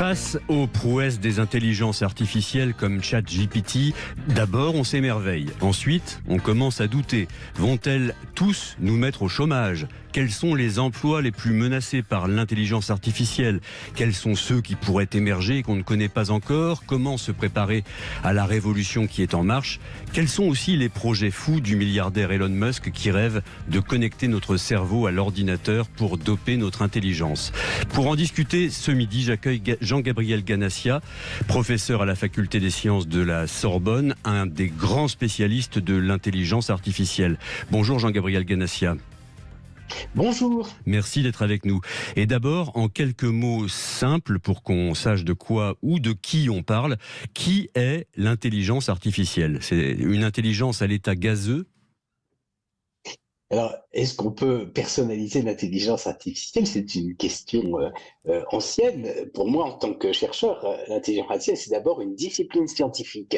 Face aux prouesses des intelligences artificielles comme ChatGPT, d'abord on s'émerveille. Ensuite, on commence à douter. Vont-elles tous nous mettre au chômage ? Quels sont les emplois les plus menacés par l'intelligence artificielle ? Quels sont ceux qui pourraient émerger et qu'on ne connaît pas encore ? Comment se préparer à la révolution qui est en marche ? Quels sont aussi les projets fous du milliardaire Elon Musk qui rêve de connecter notre cerveau à l'ordinateur pour doper notre intelligence ? Pour en discuter ce midi, j'accueille Jean-Gabriel Ganassia, professeur à la faculté des sciences de la Sorbonne, un des grands spécialistes de l'intelligence artificielle. Bonjour Jean-Gabriel Ganassia. Bonjour. Merci d'être avec nous. Et d'abord, en quelques mots simples pour qu'on sache de quoi ou de qui on parle, qui est l'intelligence artificielle ? C'est une intelligence à l'état gazeux ? Alors, est-ce qu'on peut personnaliser l'intelligence artificielle ? C'est une question ancienne. Pour moi, en tant que chercheur, l'intelligence artificielle, c'est d'abord une discipline scientifique.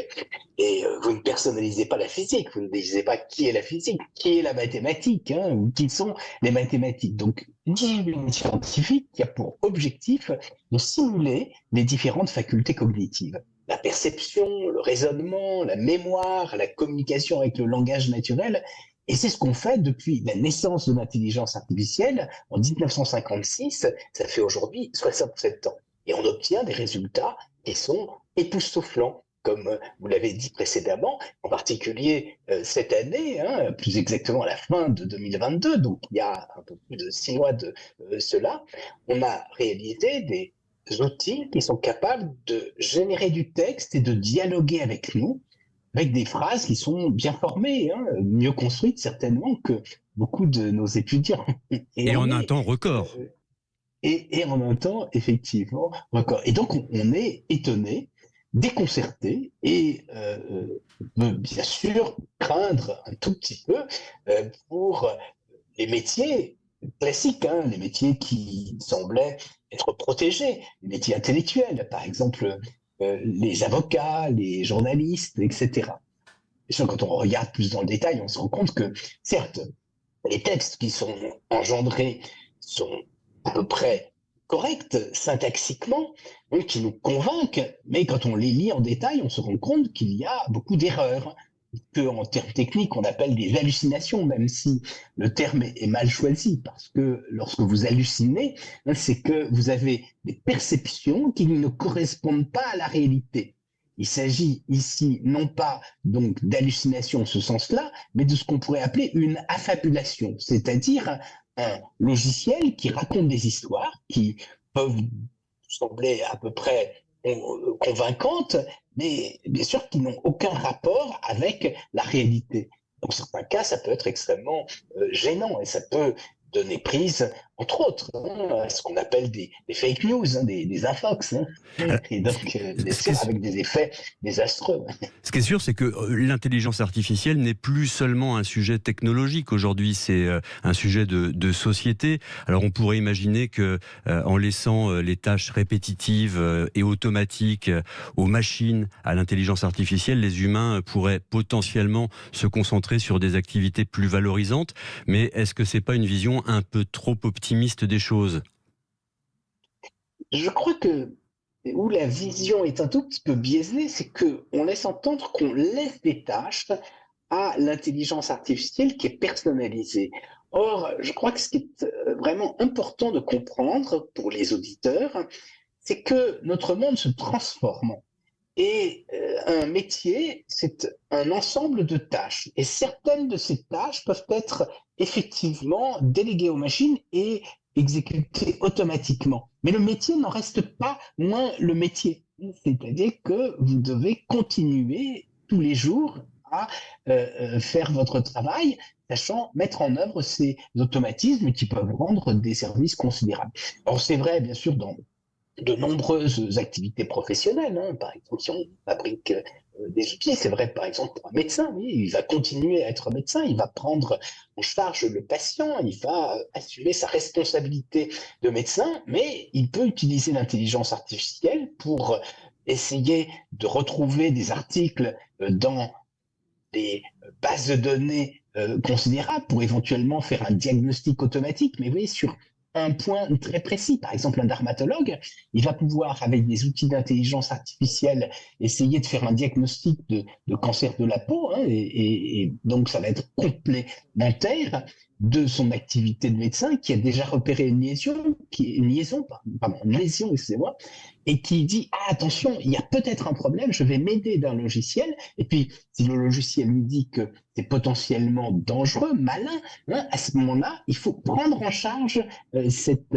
Et vous ne personnalisez pas la physique, vous ne disiez pas qui est la physique, qui est la mathématique, ou qui sont les mathématiques. Donc, une discipline scientifique qui a pour objectif de simuler les différentes facultés cognitives. La perception, le raisonnement, la mémoire, la communication avec le langage naturel. Et c'est ce qu'on fait depuis la naissance de l'intelligence artificielle en 1956. Ça fait aujourd'hui 67 ans. Et on obtient des résultats qui sont époustouflants, comme vous l'avez dit précédemment, en particulier cette année, plus exactement à la fin de 2022, donc il y a un peu plus de 6 mois de cela, on a réalisé des outils qui sont capables de générer du texte et de dialoguer avec nous, avec des phrases qui sont bien formées, mieux construites certainement que beaucoup de nos étudiants. Et en un temps record. Et en un temps, effectivement, record. Et donc, on est étonné, déconcerté et peut bien sûr craindre un tout petit peu pour les métiers classiques, les métiers qui semblaient être protégés, les métiers intellectuels, par exemple les avocats, les journalistes, etc. Et quand on regarde plus dans le détail, on se rend compte que, certes, les textes qui sont engendrés sont à peu près corrects syntaxiquement, donc qui nous convainquent, mais quand on les lit en détail, on se rend compte qu'il y a beaucoup d'erreurs, que en termes techniques, on appelle des hallucinations, même si le terme est mal choisi, parce que lorsque vous hallucinez, c'est que vous avez des perceptions qui ne correspondent pas à la réalité. Il s'agit ici non pas donc d'hallucination en ce sens-là, mais de ce qu'on pourrait appeler une affabulation, c'est-à-dire un logiciel qui raconte des histoires qui peuvent sembler à peu près convaincantes, mais bien sûr qui n'ont aucun rapport avec la réalité. Dans certains cas, ça peut être extrêmement gênant et ça peut donner prise, entre autres, à ce qu'on appelle des fake news, des infox, et donc, bien sûr, avec des effets désastreux. Ce qui est sûr, c'est que l'intelligence artificielle n'est plus seulement un sujet technologique. Aujourd'hui, c'est un sujet de société. Alors, on pourrait imaginer que, en laissant les tâches répétitives et automatiques aux machines, à l'intelligence artificielle, les humains pourraient potentiellement se concentrer sur des activités plus valorisantes. Mais est-ce que c'est pas une vision un peu trop optimiste des choses ? Je crois que où la vision est un tout petit peu biaisée, c'est qu'on laisse entendre qu'on laisse des tâches à l'intelligence artificielle qui est personnalisée. Or, je crois que ce qui est vraiment important de comprendre pour les auditeurs, c'est que notre monde se transforme. Et un métier, c'est un ensemble de tâches. Et certaines de ces tâches peuvent être effectivement déléguées aux machines et exécutées automatiquement. Mais le métier n'en reste pas moins le métier. C'est-à-dire que vous devez continuer tous les jours à faire votre travail, sachant mettre en œuvre ces automatismes qui peuvent rendre des services considérables. Alors c'est vrai, bien sûr, dans de nombreuses activités professionnelles. Par exemple, si on fabrique des outils, c'est vrai, par exemple, pour un médecin, oui, il va continuer à être médecin, il va prendre en charge le patient, il va assumer sa responsabilité de médecin, mais il peut utiliser l'intelligence artificielle pour essayer de retrouver des articles dans des bases de données considérables pour éventuellement faire un diagnostic automatique. Mais oui, sur un point très précis. Par exemple, un dermatologue, il va pouvoir, avec des outils d'intelligence artificielle, essayer de faire un diagnostic de cancer de la peau, hein, et donc ça va être complémentaire de son activité de médecin qui a déjà repéré une lésion, excusez-moi, et qui dit ah, attention, il y a peut-être un problème, je vais m'aider d'un logiciel. Et puis, si le logiciel lui dit que c'est potentiellement dangereux, malin, hein, à ce moment-là, il faut prendre en charge cette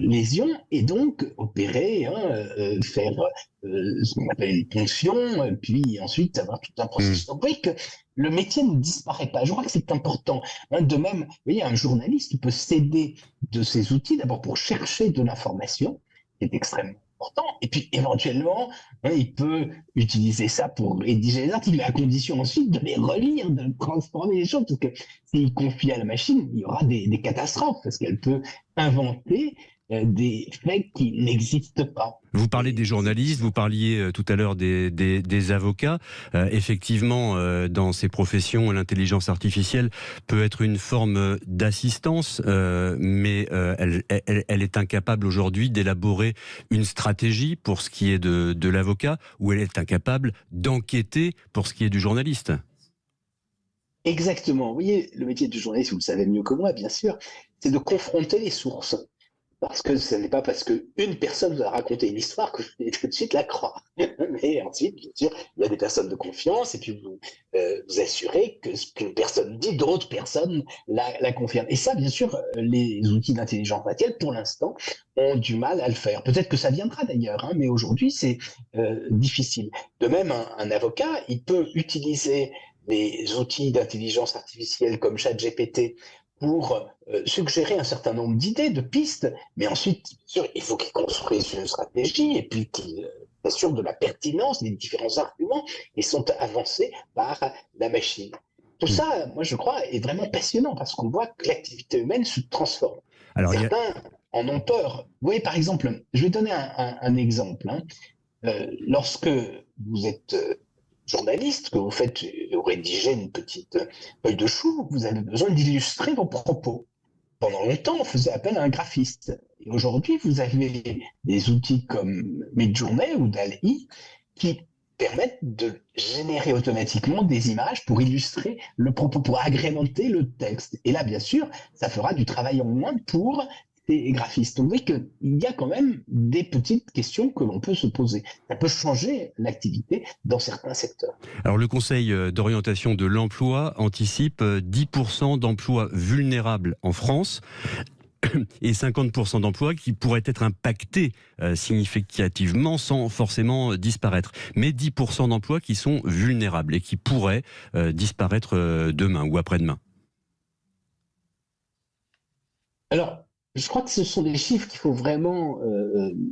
lésion et donc opérer, hein, faire ce qu'on appelle une ponction, puis ensuite avoir tout un processus. Donc, vous voyez que le métier ne disparaît pas. Je crois que c'est important. Hein, de même, vous voyez, un journaliste peut s'aider de ces outils d'abord pour chercher de l'information, qui est extrêmement important, et puis éventuellement, hein, il peut utiliser ça pour rédiger les articles, mais à condition ensuite de les relire, de transformer les choses, parce que s'il confie à la machine, il y aura des catastrophes, parce qu'elle peut inventer des faits qui n'existent pas. Vous parlez des journalistes, vous parliez tout à l'heure des avocats. Effectivement, dans ces professions, l'intelligence artificielle peut être une forme d'assistance, mais elle est incapable aujourd'hui d'élaborer une stratégie pour ce qui est de l'avocat, ou elle est incapable d'enquêter pour ce qui est du journaliste. Exactement. Vous voyez, le métier du journaliste, vous le savez mieux que moi, bien sûr, c'est de confronter les sources. Parce que ce n'est pas parce qu'une personne vous a raconté une histoire que vous allez tout de suite la croire. Mais ensuite, bien sûr, il y a des personnes de confiance et puis vous vous assurez que ce qu'une personne dit, d'autres personnes la confirment. Et ça, bien sûr, les outils d'intelligence artificielle, pour l'instant, ont du mal à le faire. Peut-être que ça viendra d'ailleurs, hein, mais aujourd'hui, c'est difficile. De même, un avocat, il peut utiliser les outils d'intelligence artificielle comme ChatGPT pour suggérer un certain nombre d'idées, de pistes, mais ensuite, bien sûr, il faut qu'il construise une stratégie et puis qu'il s'assure de la pertinence des différents arguments qui sont avancés par la machine. Tout ça, moi, je crois, est vraiment passionnant parce qu'on voit que l'activité humaine se transforme. Alors, Certains en ont peur. Vous voyez, par exemple, je vais donner un exemple. Hein. Lorsque vous êtes journaliste, que vous faites rédiger une petite feuille de chou, vous avez besoin d'illustrer vos propos. Pendant longtemps, on faisait appel à un graphiste. Et aujourd'hui, vous avez des outils comme Midjourney ou DALL-E qui permettent de générer automatiquement des images pour illustrer le propos, pour agrémenter le texte. Et là, bien sûr, ça fera du travail en moins pour les graphistes. Donc, vous voyez qu'il y a quand même des petites questions que l'on peut se poser. Ça peut changer l'activité dans certains secteurs. Alors le Conseil d'orientation de l'emploi anticipe 10% d'emplois vulnérables en France et 50% d'emplois qui pourraient être impactés significativement sans forcément disparaître. Mais 10% d'emplois qui sont vulnérables et qui pourraient disparaître demain ou après-demain. Alors, je crois que ce sont des chiffres qu'il faut vraiment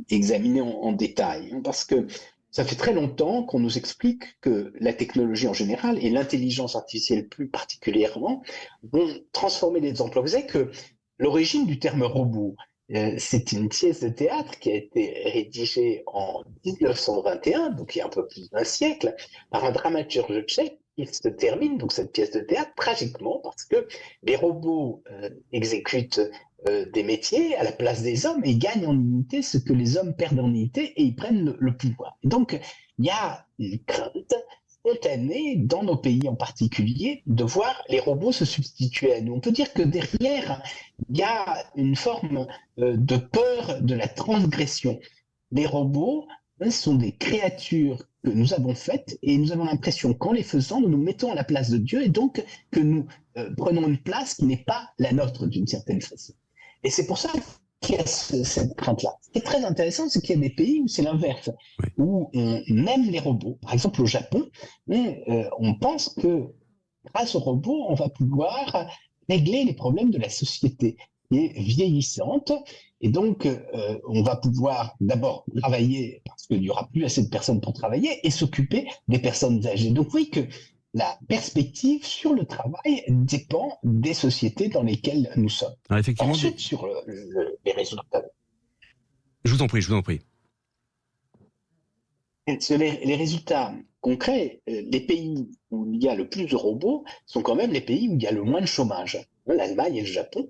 examiner en détail, hein, parce que ça fait très longtemps qu'on nous explique que la technologie en général et l'intelligence artificielle plus particulièrement vont transformer les emplois. Vous savez que l'origine du terme robot, c'est une pièce de théâtre qui a été rédigée en 1921, donc il y a un peu plus d'un siècle, par un dramaturge tchèque. Il se termine donc cette pièce de théâtre tragiquement parce que les robots exécutent des métiers à la place des hommes et ils gagnent en unité ce que les hommes perdent en unité et ils prennent le pouvoir. Et donc, il y a une crainte spontanée dans nos pays en particulier de voir les robots se substituer à nous. On peut dire que derrière, il y a une forme de peur de la transgression. Les robots sont des créatures que nous avons faites et nous avons l'impression qu'en les faisant, nous nous mettons à la place de Dieu et donc que nous prenons une place qui n'est pas la nôtre d'une certaine façon. Et c'est pour ça qu'il y a cette crainte-là. Ce qui est très intéressant, c'est qu'il y a des pays où c'est l'inverse, où on aime les robots. Par exemple, au Japon, on pense que grâce aux robots, on va pouvoir régler les problèmes de la société qui est vieillissante. Et donc, on va pouvoir d'abord travailler parce qu'il n'y aura plus assez de personnes pour travailler et s'occuper des personnes âgées. Donc, oui, que la perspective sur le travail dépend des sociétés dans lesquelles nous sommes. Alors effectivement, ensuite, sur les résultats. Je vous en prie, je vous en prie. Sur les résultats concrets, les pays où il y a le plus de robots sont quand même les pays où il y a le moins de chômage. l'Allemagne et le Japon.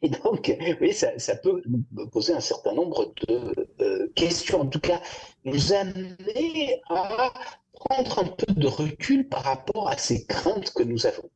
Et donc, oui, ça peut nous poser un certain nombre de questions, en tout cas, nous amener à prendre un peu de recul par rapport à ces craintes que nous avons.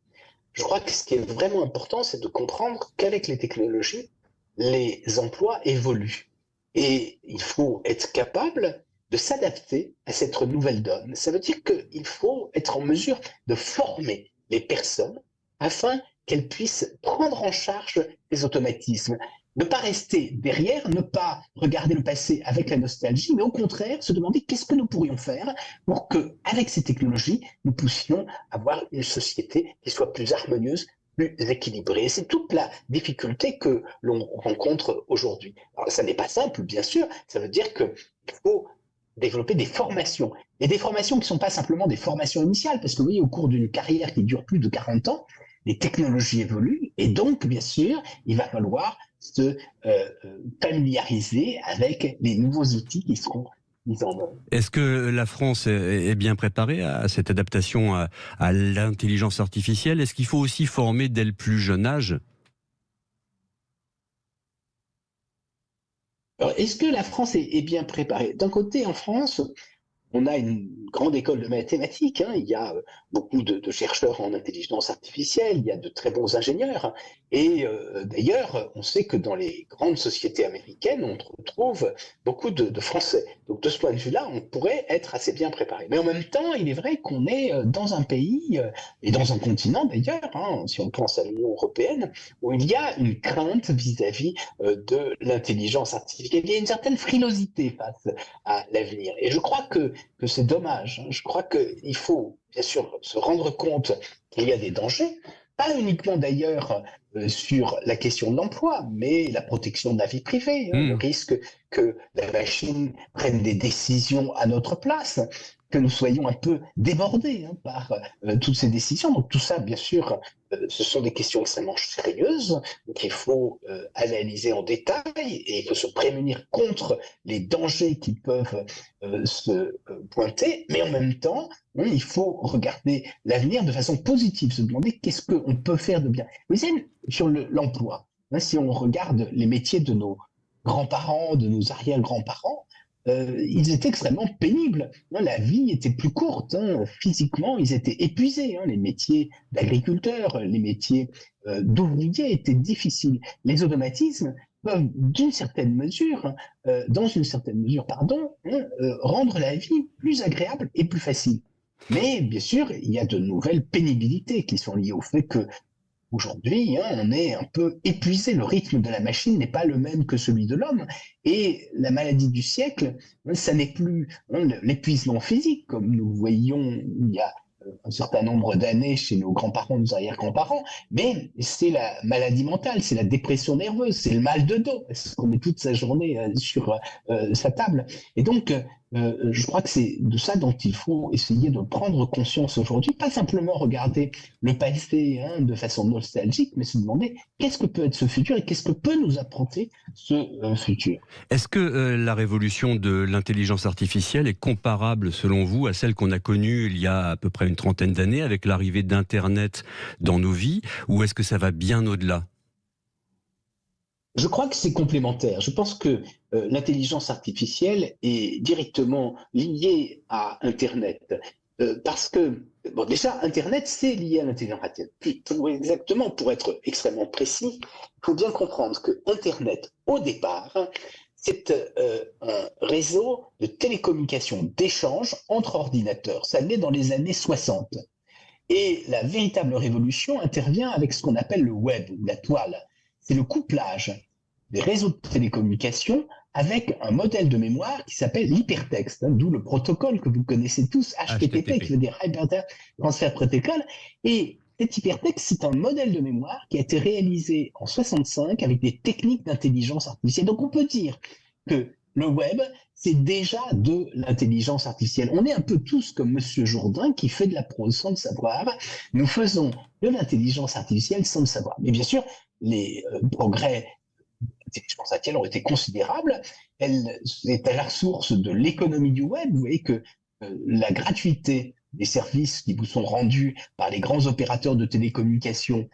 Je crois que ce qui est vraiment important, c'est de comprendre qu'avec les technologies, les emplois évoluent. Et il faut être capable de s'adapter à cette nouvelle donne. Ça veut dire qu'il faut être en mesure de former les personnes afin qu'elles puissent prendre en charge les automatismes. Ne pas rester derrière, ne pas regarder le passé avec la nostalgie, mais au contraire se demander qu'est-ce que nous pourrions faire pour que, avec ces technologies, nous puissions avoir une société qui soit plus harmonieuse, plus équilibrée. C'est toute la difficulté que l'on rencontre aujourd'hui. Alors, ça n'est pas simple, bien sûr. Ça veut dire qu'il faut développer des formations. Et des formations qui ne sont pas simplement des formations initiales, parce que oui, au cours d'une carrière qui dure plus de 40 ans, les technologies évoluent, et donc, bien sûr, il va falloir se familiariser avec les nouveaux outils qui seront mis en œuvre. Est-ce que la France est bien préparée à cette adaptation à l'intelligence artificielle? Est-ce qu'il faut aussi former dès le plus jeune âge? Alors, est-ce que la France est bien préparée? D'un côté, en France, on a une grande école de mathématiques, hein. Il y a beaucoup de chercheurs en intelligence artificielle, il y a de très bons ingénieurs. Et d'ailleurs, on sait que dans les grandes sociétés américaines, on retrouve beaucoup de Français. Donc de ce point de vue-là, on pourrait être assez bien préparé. Mais en même temps, il est vrai qu'on est dans un pays, et dans un continent d'ailleurs, hein, si on pense à l'Union européenne, où il y a une crainte vis-à-vis de l'intelligence artificielle. Il y a une certaine frilosité face à l'avenir. Et je crois que c'est dommage. Je crois qu'il faut bien sûr se rendre compte qu'il y a des dangers, pas uniquement d'ailleurs sur la question de l'emploi, mais la protection de la vie privée, le risque que la machine prenne des décisions à notre place, que nous soyons un peu débordés par toutes ces décisions. Donc tout ça, bien sûr, ce sont des questions extrêmement sérieuses qu'il faut analyser en détail et il faut se prémunir contre les dangers qui peuvent se pointer, mais en même temps, il faut regarder l'avenir de façon positive, se demander qu'est-ce qu'on peut faire de bien. Vous savez, sur l'emploi, si on regarde les métiers de nos grands-parents, de nos arrière-grands-parents, ils étaient extrêmement pénibles. La vie était plus courte. Physiquement, ils étaient épuisés. Les métiers d'agriculteurs, les métiers d'ouvriers étaient difficiles. Les automatismes peuvent, d'une certaine mesure, dans une certaine mesure, pardon, rendre la vie plus agréable et plus facile. Mais bien sûr, il y a de nouvelles pénibilités qui sont liées au fait que aujourd'hui, on est un peu épuisé. Le rythme de la machine n'est pas le même que celui de l'homme. Et la maladie du siècle, ça n'est plus l'épuisement physique, comme nous voyions il y a un certain nombre d'années chez nos grands-parents, nos arrière-grands-parents, mais c'est la maladie mentale, c'est la dépression nerveuse, c'est le mal de dos, parce qu'on est toute sa journée sur sa table. Et donc, je crois que c'est de ça dont il faut essayer de prendre conscience aujourd'hui, pas simplement regarder le passé de façon nostalgique, mais se demander qu'est-ce que peut être ce futur et qu'est-ce que peut nous apporter ce futur. Est-ce que la révolution de l'intelligence artificielle est comparable, selon vous, à celle qu'on a connue il y a à peu près une trentaine d'années avec l'arrivée d'Internet dans nos vies, ou est-ce que ça va bien au-delà ? Je crois que c'est complémentaire. Je pense que l'intelligence artificielle est directement liée à Internet. Parce que, bon, déjà, Internet, c'est lié à l'intelligence artificielle. Exactement, pour être extrêmement précis, il faut bien comprendre que Internet, au départ, c'est un réseau de télécommunications, d'échanges entre ordinateurs. Ça naît dans les années 60. Et la véritable révolution intervient avec ce qu'on appelle le web, ou la toile. C'est le couplage des réseaux de télécommunications avec un modèle de mémoire qui s'appelle l'hypertexte, d'où le protocole que vous connaissez tous, HTTP, qui veut dire Hypertext Transfer Protocol. Et cet hypertexte, c'est un modèle de mémoire qui a été réalisé en 65 avec des techniques d'intelligence artificielle. Donc on peut dire que le web, c'est déjà de l'intelligence artificielle. On est un peu tous comme Monsieur Jourdain qui fait de la prose sans le savoir. Nous faisons de l'intelligence artificielle sans le savoir. Mais bien sûr, les progrès l'intelligence artificielle ont été considérables. Elle est à la source de l'économie du web. Vous voyez que la gratuité des services qui vous sont rendus par les grands opérateurs de télécommunications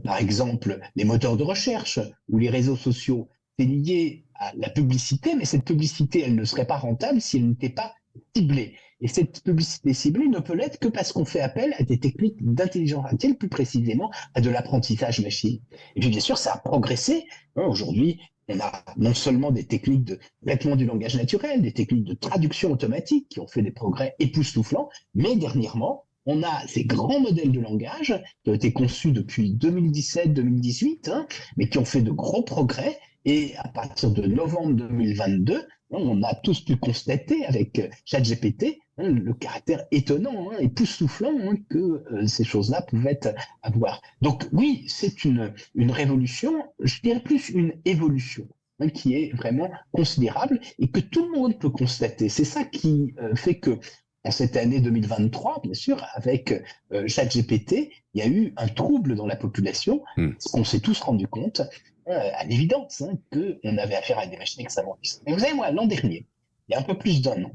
par exemple, les moteurs de recherche ou les réseaux sociaux. C'est lié à la publicité, mais cette publicité, elle ne serait pas rentable si elle n'était pas ciblée. Et cette publicité ciblée ne peut l'être que parce qu'on fait appel à des techniques d'intelligence artificielle, plus précisément à de l'apprentissage machine. Et puis bien sûr, ça a progressé. Aujourd'hui, on a non seulement des techniques de traitement du langage naturel, des techniques de traduction automatique qui ont fait des progrès époustouflants, mais dernièrement, on a ces grands modèles de langage qui ont été conçus depuis 2017-2018, mais qui ont fait de gros progrès. Et à partir de novembre 2022, on a tous pu constater avec ChatGPT le caractère étonnant, époustouflant que ces choses-là pouvaient avoir. Donc oui, c'est une révolution, je dirais plus une évolution, qui est vraiment considérable et que tout le monde peut constater. C'est ça qui fait que en cette année 2023, bien sûr, avec ChatGPT, il y a eu un trouble dans la population, parce qu'on s'est tous rendu compte, à l'évidence, qu'on avait affaire à des machines extrêmement puissantes. Mais vous savez, moi, l'an dernier, il y a un peu plus d'un an,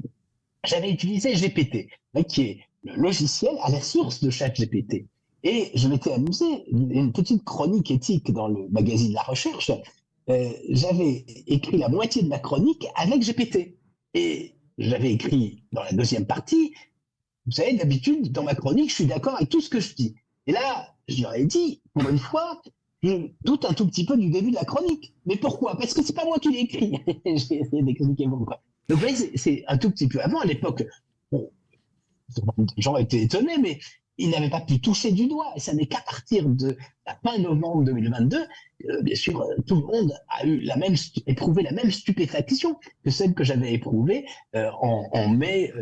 j'avais utilisé GPT, qui est le logiciel à la source de ChatGPT. Et je m'étais amusé, une petite chronique éthique dans le magazine La Recherche, j'avais écrit la moitié de ma chronique avec GPT. Et j'avais écrit dans la deuxième partie, vous savez, d'habitude, dans ma chronique, je suis d'accord avec tout ce que je dis. Et là, je leur ai dit, pour une fois, je doute un tout petit peu du début de la chronique. Mais pourquoi? Parce que c'est pas moi qui l'ai écrit. J'ai essayé d'expliquer pourquoi. Donc, vous voyez, c'est un tout petit peu avant, à l'époque, bon, les gens étaient étonnés, mais ils n'avaient pas pu toucher du doigt. Et ça n'est qu'à partir de la fin novembre 2022, bien sûr, tout le monde a eu éprouvé la même stupéfaction que celle que j'avais éprouvée en mai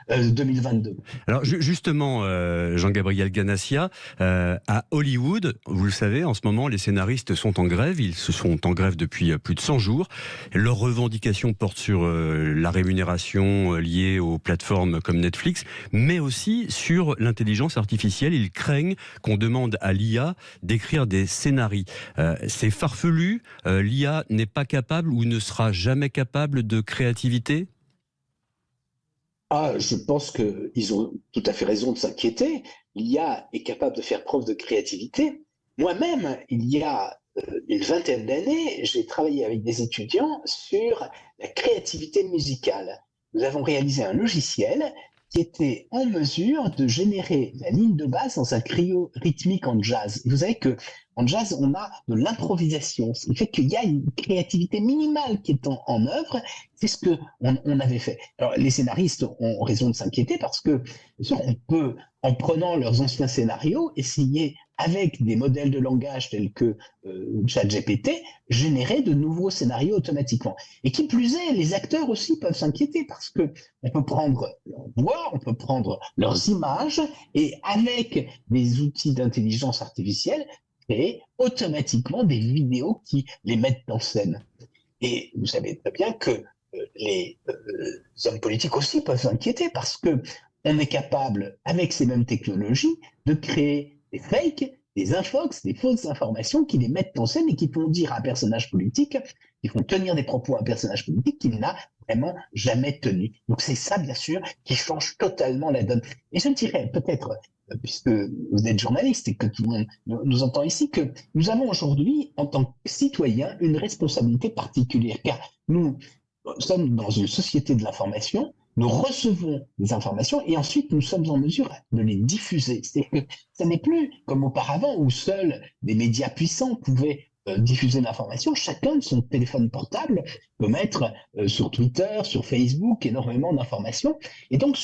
2022. Alors justement, Jean-Gabriel Ganassia, à Hollywood, vous le savez, en ce moment, les scénaristes sont en grève. Ils se sont en grève depuis plus de 100 jours. Leurs revendications portent sur la rémunération liée aux plateformes comme Netflix, mais aussi sur l'intelligence artificielle. Ils craignent qu'on demande à l'IA d'écrire des scénarios. C'est farfelu. L'IA n'est pas capable ou ne sera jamais capable de créativité ? Je pense qu'ils ont tout à fait raison de s'inquiéter. L'IA est capable de faire preuve de créativité. Moi-même, il y a une vingtaine d'années, j'ai travaillé avec des étudiants sur la créativité musicale. Nous avons réalisé un logiciel qui était en mesure de générer la ligne de basse dans un trio rythmique en jazz. Vous savez que en jazz, on a de l'improvisation, ce qui fait qu'il y a une créativité minimale qui est en œuvre. C'est ce qu'on avait fait. Alors, les scénaristes ont raison de s'inquiéter parce que, bien sûr, on peut, en prenant leurs anciens scénarios, essayer, avec des modèles de langage tels que ChatGPT, générer de nouveaux scénarios automatiquement. Et qui plus est, les acteurs aussi peuvent s'inquiéter parce que on peut prendre leur voix, on peut prendre leurs images, et avec des outils d'intelligence artificielle, créer automatiquement des vidéos qui les mettent en scène. Et vous savez très bien que les hommes politiques aussi peuvent s'inquiéter parce que on est capable, avec ces mêmes technologies, de créer des fakes, des infox, des fausses informations qui les mettent en scène et qui font dire à un personnage politique, qui font tenir des propos à un personnage politique qu'il n'a vraiment jamais tenu. Donc c'est ça, bien sûr, qui change totalement la donne. Et je dirais peut-être, puisque vous êtes journaliste et que tout le monde nous entend ici, que nous avons aujourd'hui, en tant que citoyens, une responsabilité particulière, car nous sommes dans une société de l'information, nous recevons des informations et ensuite nous sommes en mesure de les diffuser. C'est que ça n'est plus comme auparavant où seuls des médias puissants pouvaient diffuser l'information. Chacun de son téléphone portable peut mettre sur Twitter, sur Facebook, énormément d'informations et donc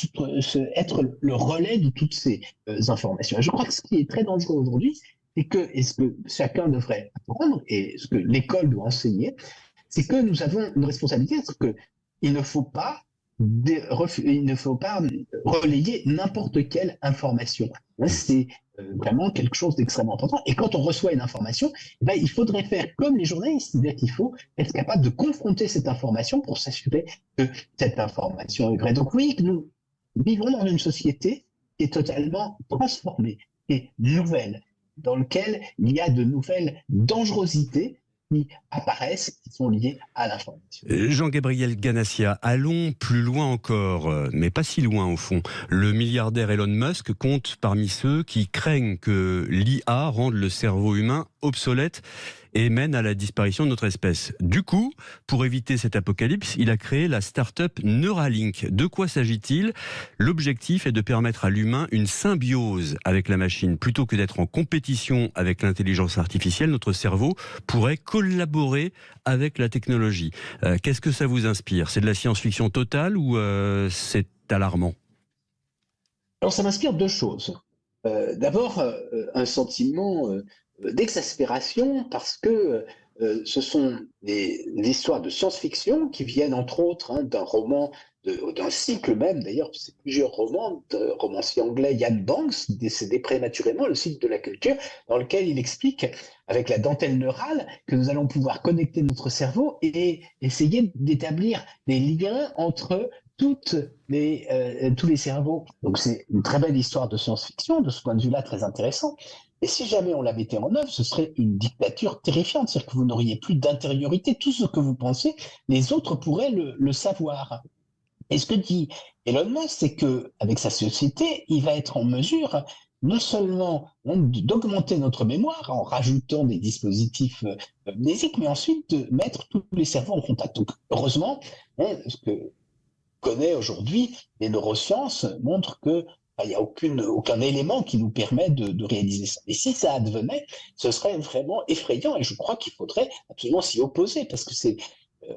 être le relais de toutes ces informations. Et je crois que ce qui est très dangereux aujourd'hui, c'est que, et ce que chacun devrait apprendre, et ce que l'école doit enseigner, c'est que nous avons une responsabilité, c'est qu'il ne faut pas relayer n'importe quelle information. C'est vraiment quelque chose d'extrêmement important. Et quand on reçoit une information, il faudrait faire comme les journalistes, c'est-à-dire qu'il faut être capable de confronter cette information pour s'assurer que cette information est vraie. Donc oui, nous vivons dans une société qui est totalement transformée, qui est nouvelle, dans laquelle il y a de nouvelles dangerosités qui apparaissent, qui sont liés à l'information. Jean-Gabriel Ganassia, allons plus loin encore, mais pas si loin au fond. Le milliardaire Elon Musk compte parmi ceux qui craignent que l'IA rende le cerveau humain obsolète et mène à la disparition de notre espèce. Du coup, pour éviter cet apocalypse, il a créé la start-up Neuralink. De quoi s'agit-il? L'objectif est de permettre à l'humain une symbiose avec la machine. Plutôt que d'être en compétition avec l'intelligence artificielle, notre cerveau pourrait collaborer avec la technologie. Qu'est-ce que ça vous inspire? C'est de la science-fiction totale ou c'est alarmant? Alors ça m'inspire deux choses. D'abord, un sentiment d'exaspération parce que ce sont des histoires de science-fiction qui viennent entre autres d'un roman, d'un cycle même, d'ailleurs, c'est plusieurs romans de romancier anglais Ian Banks, décédé prématurément, le cycle de la culture, dans lequel il explique, avec la dentelle neurale, que nous allons pouvoir connecter notre cerveau et essayer d'établir des liens entre tous les cerveaux. Donc c'est une très belle histoire de science-fiction, de ce point de vue-là très intéressant. Et si jamais on la mettait en œuvre, ce serait une dictature terrifiante, c'est-à-dire que vous n'auriez plus d'intériorité, tout ce que vous pensez, les autres pourraient le savoir. Et ce que dit Elon Musk, c'est qu'avec sa société, il va être en mesure non seulement d'augmenter notre mémoire en rajoutant des dispositifs amnésiques, mais ensuite de mettre tous les cerveaux en contact. Donc, heureusement, ce que connaît aujourd'hui les neurosciences montrent que il n'y a aucun élément qui nous permet de réaliser ça. Et si ça advenait, ce serait vraiment effrayant et je crois qu'il faudrait absolument s'y opposer parce que c'est euh,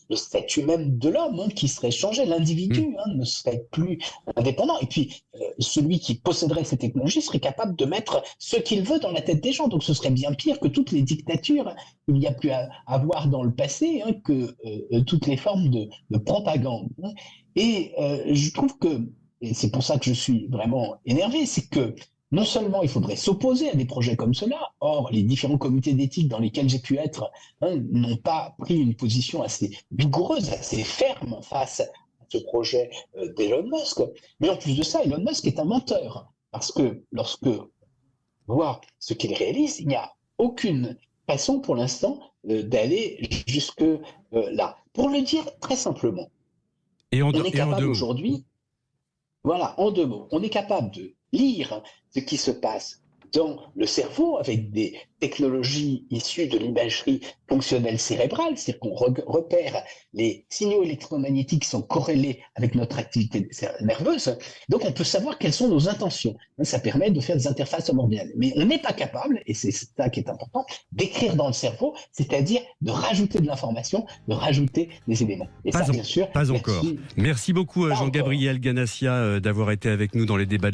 le statut même de l'homme qui serait changé, l'individu ne serait plus indépendant. Et puis, celui qui posséderait ces technologies serait capable de mettre ce qu'il veut dans la tête des gens. Donc, ce serait bien pire que toutes les dictatures qu'il y a pu avoir dans le passé, que toutes les formes de propagande. Et je trouve que, et c'est pour ça que je suis vraiment énervé, c'est que non seulement il faudrait s'opposer à des projets comme cela, or les différents comités d'éthique dans lesquels j'ai pu être n'ont pas pris une position assez vigoureuse, assez ferme face à ce projet d'Elon Musk. Mais en plus de ça, Elon Musk est un menteur, parce que lorsque on voit ce qu'il réalise, il n'y a aucune façon pour l'instant d'aller jusque là. Pour le dire très simplement, on est capable aujourd'hui, voilà, en deux mots, on est capable de lire ce qui se passe dans le cerveau avec des technologies issues de l'imagerie fonctionnelle cérébrale, c'est-à-dire qu'on repère les signaux électromagnétiques qui sont corrélés avec notre activité nerveuse. Donc on peut savoir quelles sont nos intentions. Ça permet de faire des interfaces homordiales. Mais on n'est pas capable, et c'est ça qui est important, d'écrire dans le cerveau, c'est-à-dire de rajouter de l'information, de rajouter des éléments. Et pas ça, bien sûr, pas encore. Merci beaucoup Jean-Gabriel Ganassia d'avoir été avec nous dans les débats.